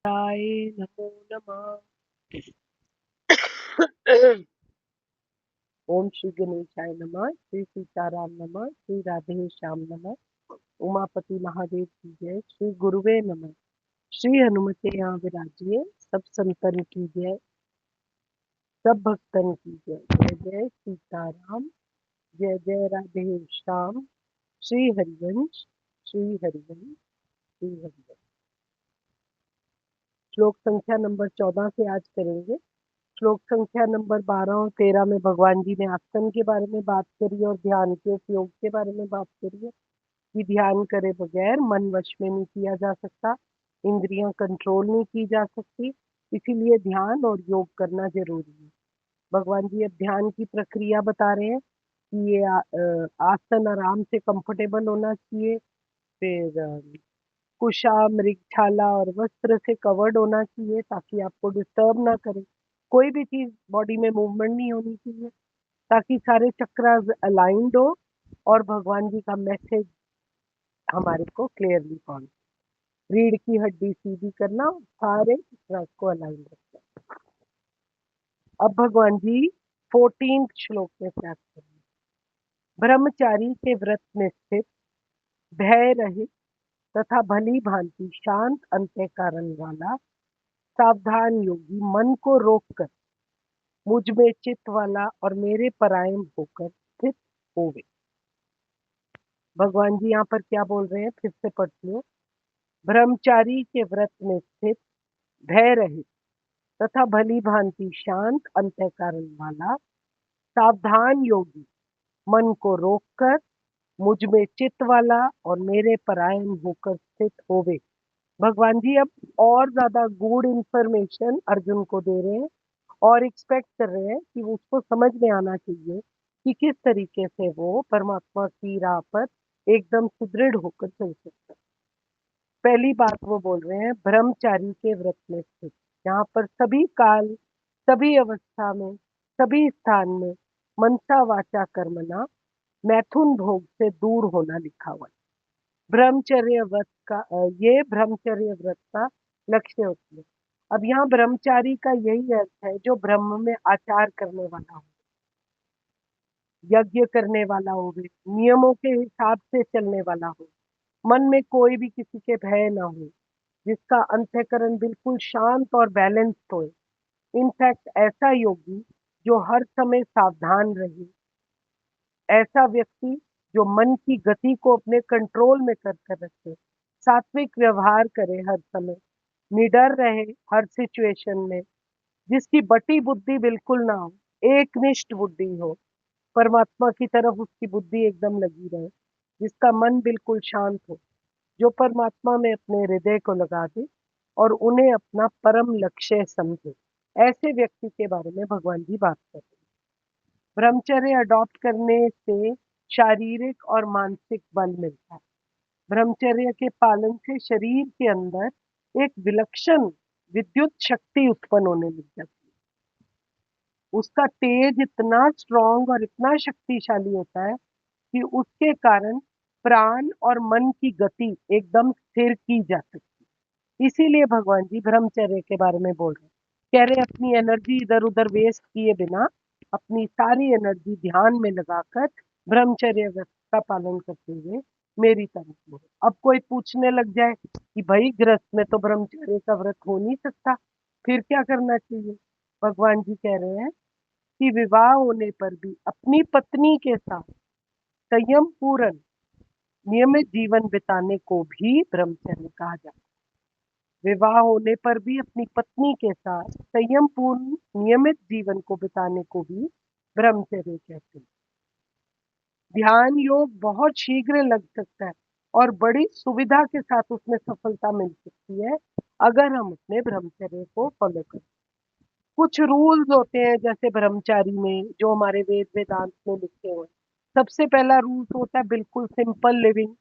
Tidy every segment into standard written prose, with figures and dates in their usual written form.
शिवाय नमो नमः। ओम श्री गणेशाय नमः, श्री सीताराम नमः, श्री राधे श्याम नमः, उमापति महादेव की जय, श्री गुरुवे नमः, श्री हनुमते यहाँ विराजिए, सब संतन की जय, सब भक्तन की जय। जय जय सीताराम, जय जय राधे श्याम, श्री हरिवंश, श्री हरिवंश, श्री हरिवंश। श्लोक संख्या नंबर 14 से आज करेंगे। श्लोक संख्या नंबर 12 और 13 में भगवान जी ने आसन के बारे में बात करी और ध्यान के उपयोग के बारे में बात करी है कि ध्यान करे बगैर मन वश में नहीं किया जा सकता, इंद्रियां कंट्रोल नहीं की जा सकती, इसीलिए ध्यान और योग करना जरूरी है। भगवान जी अब ध्यान की प्रक्रिया बता रहे हैं कि ये आसन आराम से कंफर्टेबल होना चाहिए, फिर कुशा मृगछाला और वस्त्र से कवर्ड होना चाहिए ताकि आपको डिस्टर्ब ना करे। कोई भी चीज बॉडी में मूवमेंट नहीं होनी चाहिए ताकि सारे चक्रास अलाइंड हो और भगवान जी का मैसेज हमारे को क्लियरली पहुंचे। रीढ़ की हड्डी सीधी करना और सारे चक्रास को अलाइन रखना। अब भगवान जी 14 श्लोक में क्या करेंगे। ब्रह्मचारी के व्रत में स्थित, भय रहित तथा भली भांति शांत अंतःकरण वाला सावधान योगी मन को रोककर मुझ में चित्त वाला और मेरे परायण होकर स्थित होवे। भगवान जी यहाँ पर क्या बोल रहे हैं, फिर से पढ़ती हूँ। ब्रह्मचारी के व्रत में स्थित, भय रहित तथा भली भांति शांत अंतःकरण वाला सावधान योगी मन को रोककर मुझ में चित्त वाला और मेरे परायण होकर स्थित होवे। भगवान जी अब और ज्यादा गूढ़ इंफॉर्मेशन अर्जुन को दे रहे हैं और एक्सपेक्ट कर रहे हैं कि उसको समझ में आना चाहिए कि किस तरीके से वो परमात्मा की राह पर एकदम सुदृढ़ होकर चल सकता है। पहली बात वो बोल रहे हैं ब्रह्मचारी के व्रत में स्थित। यहाँ पर सभी काल, सभी अवस्था में, सभी स्थान में मनसा वाचा कर्मणा मैथुन भोग से दूर होना लिखा हुआ है। ब्रह्मचर्य व्रत का ये ब्रह्मचर्य व्रत का लक्ष्य होती है। अब यहाँ ब्रह्मचारी का यही अर्थ है जो ब्रह्म में आचार करने वाला हो, यज्ञ करने वाला हो, नियमों के हिसाब से चलने वाला हो, मन में कोई भी किसी के भय ना हो, जिसका अंतःकरण बिल्कुल शांत और बैलेंस्ड हो। इनफैक्ट ऐसा योगी जो हर समय सावधान रहे, ऐसा व्यक्ति जो मन की गति को अपने कंट्रोल में कर रखे, सात्विक व्यवहार करे, हर समय निडर रहे हर सिचुएशन में, जिसकी बटी बुद्धि बिल्कुल ना हो, एकनिष्ठ बुद्धि हो, परमात्मा की तरफ उसकी बुद्धि एकदम लगी रहे, जिसका मन बिल्कुल शांत हो, जो परमात्मा में अपने हृदय को लगा दे और उन्हें अपना परम लक्ष्य समझे, ऐसे व्यक्ति के बारे में भगवान जी बात कर रहे हैं। ब्रह्मचर्य अडॉप्ट करने से शारीरिक और मानसिक बल मिलता है। ब्रह्मचर्य के पालन से शरीर के अंदर एक विलक्षण विद्युत शक्ति उत्पन्न होने लग जाती है। उसका तेज इतना स्ट्रॉन्ग और इतना शक्तिशाली होता है कि उसके कारण प्राण और मन की गति एकदम स्थिर की जा सकती है। इसीलिए भगवान जी ब्रह्मचर्य के बारे में बोल रहे हैं, कह रहे अपनी एनर्जी इधर उधर वेस्ट किए बिना अपनी सारी एनर्जी ध्यान में लगाकर ब्रह्मचर्य व्रत का पालन करते हुए मेरी तरफ हो। अब कोई पूछने लग जाए कि भाई गृहस्थ में तो ब्रह्मचर्य का व्रत हो नहीं सकता, फिर क्या करना चाहिए। भगवान जी कह रहे हैं कि विवाह होने पर भी अपनी पत्नी के साथ संयम पूर्ण नियमित जीवन बिताने को भी ब्रह्मचर्य कहा जाता है। विवाह होने पर भी अपनी पत्नी के साथ संयम पूर्ण नियमित जीवन को बिताने को भी ब्रह्मचर्य कहते हैं। ध्यान योग बहुत शीघ्र लग सकता है और बड़ी सुविधा के साथ उसमें सफलता मिल सकती है अगर हम अपने ब्रह्मचर्य को फॉलो करें। कुछ रूल्स होते हैं जैसे ब्रह्मचारी में जो हमारे वेद वेदांत में लिखे हुए हैं। सबसे पहला रूल्स होता है बिल्कुल सिंपल लिविंग।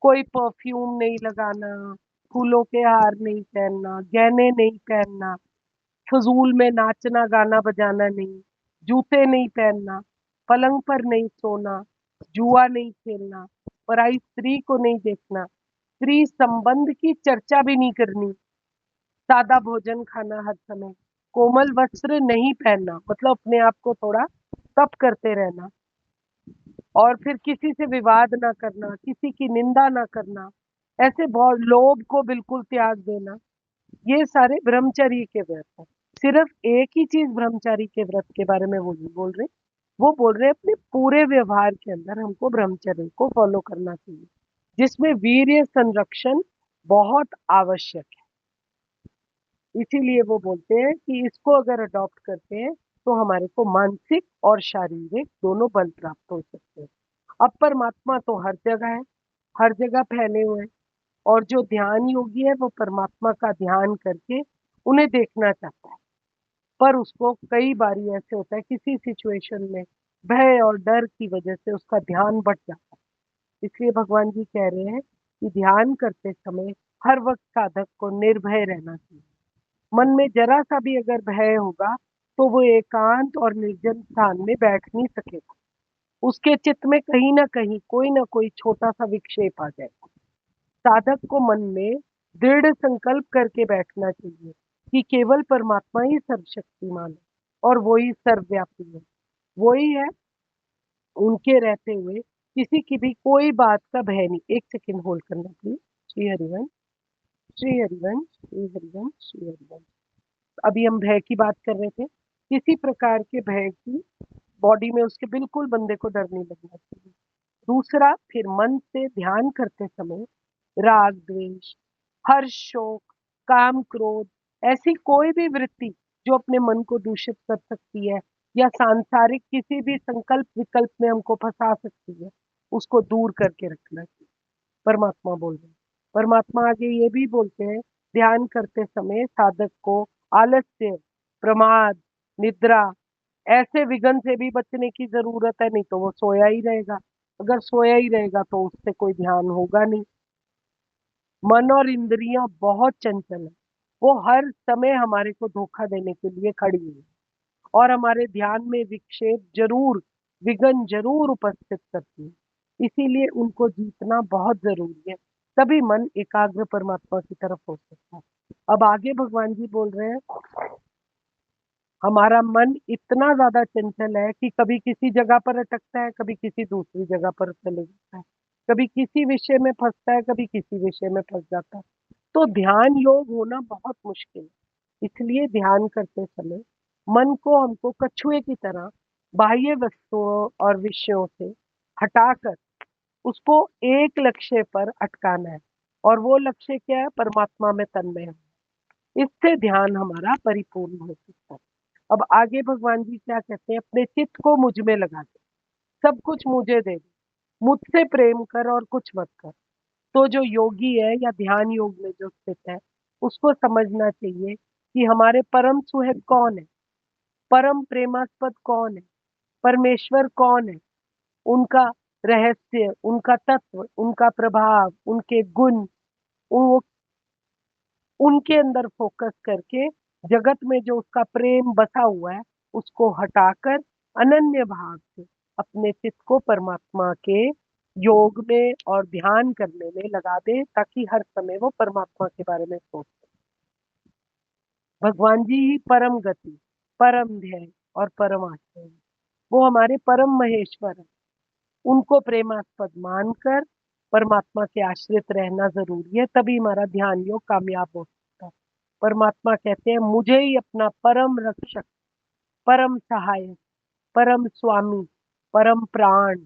कोई परफ्यूम नहीं लगाना, फूलों के हार नहीं पहनना, गहने नहीं पहनना, फजूल में नाचना गाना बजाना नहीं, जूते नहीं पहनना, पलंग पर नहीं सोना, जुआ नहीं खेलना, पराई स्त्री को नहीं देखना, स्त्री संबंध की चर्चा भी नहीं करनी, सादा भोजन खाना हर समय, कोमल वस्त्र नहीं पहनना मतलब अपने आप को थोड़ा तप करते रहना, और फिर किसी से विवाद ना करना, किसी की निंदा ना करना, ऐसे बहुत लोभ को बिल्कुल त्याग देना, ये सारे ब्रह्मचर्य के व्रत हैं। सिर्फ एक ही चीज ब्रह्मचारी के व्रत के बारे में वो नहीं बोल रहे, वो बोल रहे हैं अपने पूरे व्यवहार के अंदर हमको ब्रह्मचर्य को फॉलो करना चाहिए, जिसमें वीर्य संरक्षण बहुत आवश्यक है। इसीलिए वो बोलते हैं कि इसको अगर अडॉप्ट करते हैं तो हमारे को मानसिक और शारीरिक दोनों बल प्राप्त हो सकते हैं। अब परमात्मा तो हर जगह है, हर जगह फैले हुए हैं, और जो ध्यान योगी है वो परमात्मा का ध्यान करके उन्हें देखना चाहता है, पर उसको कई बारी ऐसे होता है किसी सिचुएशन में भय और डर की वजह से उसका ध्यान बट जाता है। इसलिए भगवान जी कह रहे हैं कि ध्यान करते समय हर वक्त साधक को निर्भय रहना चाहिए। मन में जरा सा भी अगर भय होगा तो वो एकांत और निर्जन स्थान में बैठ नहीं सकेगा, उसके चित्त में कहीं ना कोई छोटा सा विक्षेप आ जाएगा। साधक को मन में दृढ़ संकल्प करके बैठना चाहिए कि केवल परमात्मा ही सर्वशक्तिमान है और वो ही सर्वव्यापी है, वो ही है। उनके रहते हुए किसी की भी कोई बात का भय नहीं। एक सेकंड होल्ड करना प्लीज। श्री हरिवंश, श्री हरिवंश, श्री हरिवंश, श्री हरिवंश। अभी हम भय की बात कर रहे थे, किसी प्रकार के भय की बॉडी में उसके बिल्कुल बंदे को डर नहीं लगना चाहिए। दूसरा, फिर मन से ध्यान करते समय राग द्वेष, हर्ष शोक, काम क्रोध, ऐसी कोई भी वृत्ति जो अपने मन को दूषित कर सकती है या सांसारिक किसी भी संकल्प विकल्प में हमको फंसा सकती है, उसको दूर करके रखना चाहिए। परमात्मा बोल रहे हैं। परमात्मा आगे ये भी बोलते हैं, ध्यान करते समय साधक को आलस्य, प्रमाद, निद्रा, ऐसे विघ्न से भी बचने की जरूरत है, नहीं तो वो सोया ही रहेगा। अगर सोया ही रहेगा तो उससे कोई ध्यान होगा नहीं। मन और इंद्रियां बहुत चंचल है, वो हर समय हमारे को धोखा देने के लिए खड़ी है और हमारे ध्यान में विक्षेप जरूर, विघ्न जरूर उपस्थित करती है। इसीलिए उनको जीतना बहुत जरूरी है, तभी मन एकाग्र परमात्मा की तरफ हो सकता है। अब आगे भगवान जी बोल रहे हैं, हमारा मन इतना ज्यादा चंचल है कि कभी किसी जगह पर अटकता है, कभी किसी दूसरी जगह पर चले जाता है, कभी किसी विषय में फंसता है, कभी किसी विषय में फंस जाता है। तो ध्यान योग होना बहुत मुश्किल है। इसलिए ध्यान करते समय मन को हमको कछुए की तरह बाह्य वस्तुओं और विषयों से हटाकर उसको एक लक्ष्य पर अटकाना है, और वो लक्ष्य क्या है? परमात्मा में तन्मय होना। इससे ध्यान हमारा परिपूर्ण हो सकता है। अब आगे भगवान जी क्या कहते हैं, अपने चित्त को मुझ में लगा दे, सब कुछ मुझे दे दे, मुझसे प्रेम कर और कुछ मत कर। तो जो योगी है या ध्यान योग में जो स्थित है, उसको समझना चाहिए कि हमारे परम सुहृद कौन है, परम प्रेमास्पद कौन है, परमेश्वर कौन है, उनका रहस्य, उनका तत्व, उनका प्रभाव, उनके गुण, उनके अंदर फोकस करके जगत में जो उसका प्रेम बसा हुआ है उसको हटाकर अनन्य भाव से अपने चित्त को परमात्मा के योग में और ध्यान करने में लगा दे, ताकि हर समय वो परमात्मा के बारे में सोचे। भगवान जी ही परम गति, परम ध्येय और परम आश्रय हैं। वो हमारे परम महेश्वर हैं। उनको प्रेमास्पद मानकर परमात्मा के आश्रित रहना जरूरी है, तभी हमारा ध्यान योग कामयाब हो सकता है। परमात्मा कहते हैं, मुझे ही अपना परम रक्षक, परम सहायक, परम स्वामी, परम प्राण,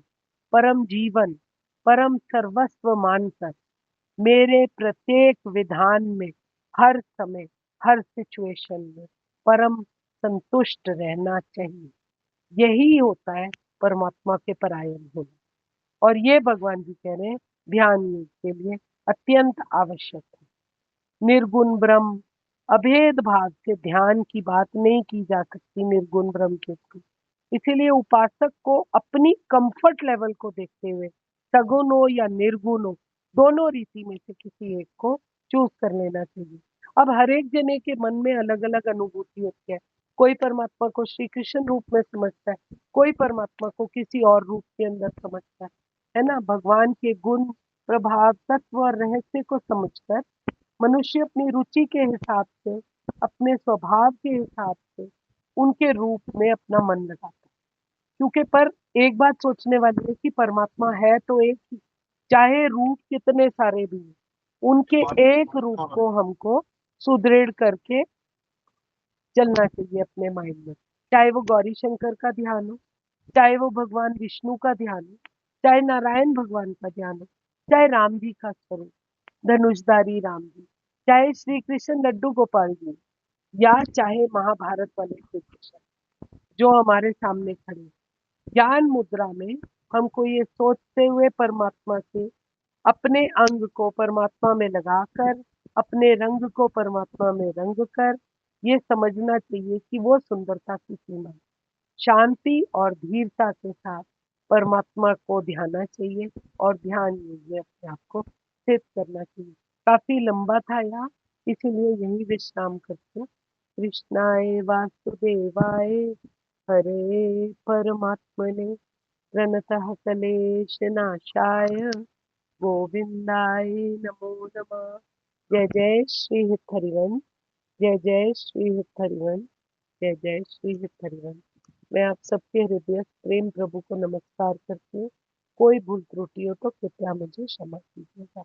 परम जीवन, परम सर्वस्व मानकर मेरे प्रत्येक विधान में, हर समय, हर सिचुएशन में परम संतुष्ट रहना चाहिए। यही होता है परमात्मा के परायण होना। और ये भगवान जी कह रहे हैं ध्यान योग के लिए अत्यंत आवश्यक है। निर्गुण ब्रह्म, अभेद भाव से ध्यान की बात नहीं की जा सकती निर्गुण ब्रह्म के थ्रू। इसीलिए उपासक को अपनी कंफर्ट लेवल को देखते हुए सगुण हो या निर्गुण हो, दोनों रीति में से किसी एक को चूज कर लेना चाहिए। अब हर एक जने के मन में अलग अलग अनुभूति होती है। कोई परमात्मा को श्री कृष्ण रूप में समझता है, कोई परमात्मा को किसी और रूप के अंदर समझता है ना। भगवान के गुण, प्रभाव, तत्व और रहस्य को समझकर मनुष्य अपनी रुचि के हिसाब से, अपने स्वभाव के हिसाब से उनके रूप में अपना मन लगाता है। क्योंकि पर एक बात सोचने वाली है कि परमात्मा है तो एक ही, चाहे रूप कितने सारे भी हों, उनके एक रूप को हमको सुदृढ़ करके चलना चाहिए अपने माइंड में। चाहे वो गौरी शंकर का ध्यान हो, चाहे वो भगवान विष्णु का ध्यान हो, चाहे नारायण भगवान का ध्यान हो, चाहे राम जी का स्वरूप, धनुषधारी राम जी, चाहे श्री कृष्ण लड्डू गोपाल जी, या चाहे महाभारत वाले श्री कृष्ण जो हमारे सामने खड़े हैं। ज्ञान मुद्रा में हमको ये सोचते हुए परमात्मा से अपने अंग को परमात्मा में लगाकर, अपने रंग को परमात्मा में रंग कर, ये समझना चाहिए कि वो सुंदरता की सीमा है। शांति और धीरता के साथ परमात्मा को ध्याना चाहिए और ध्यान योग में अपने आप को स्थित करना चाहिए। काफी लंबा था यार, इसीलिए यही विश्राम करते हैं। कृष्णाय वासुदेवाय हरे परमात्मने प्रणतः क्लेशनाशाय गोविंदाय नमो नमः। जय जय श्री हरिवंश, जय जय श्री हरिवंश, जय जय श्री हरिवंश। मैं आप सबके हृदय प्रेम प्रभु को नमस्कार करती हूँ। कोई भूल त्रुटि हो तो कृपया मुझे क्षमा कीजिएगा।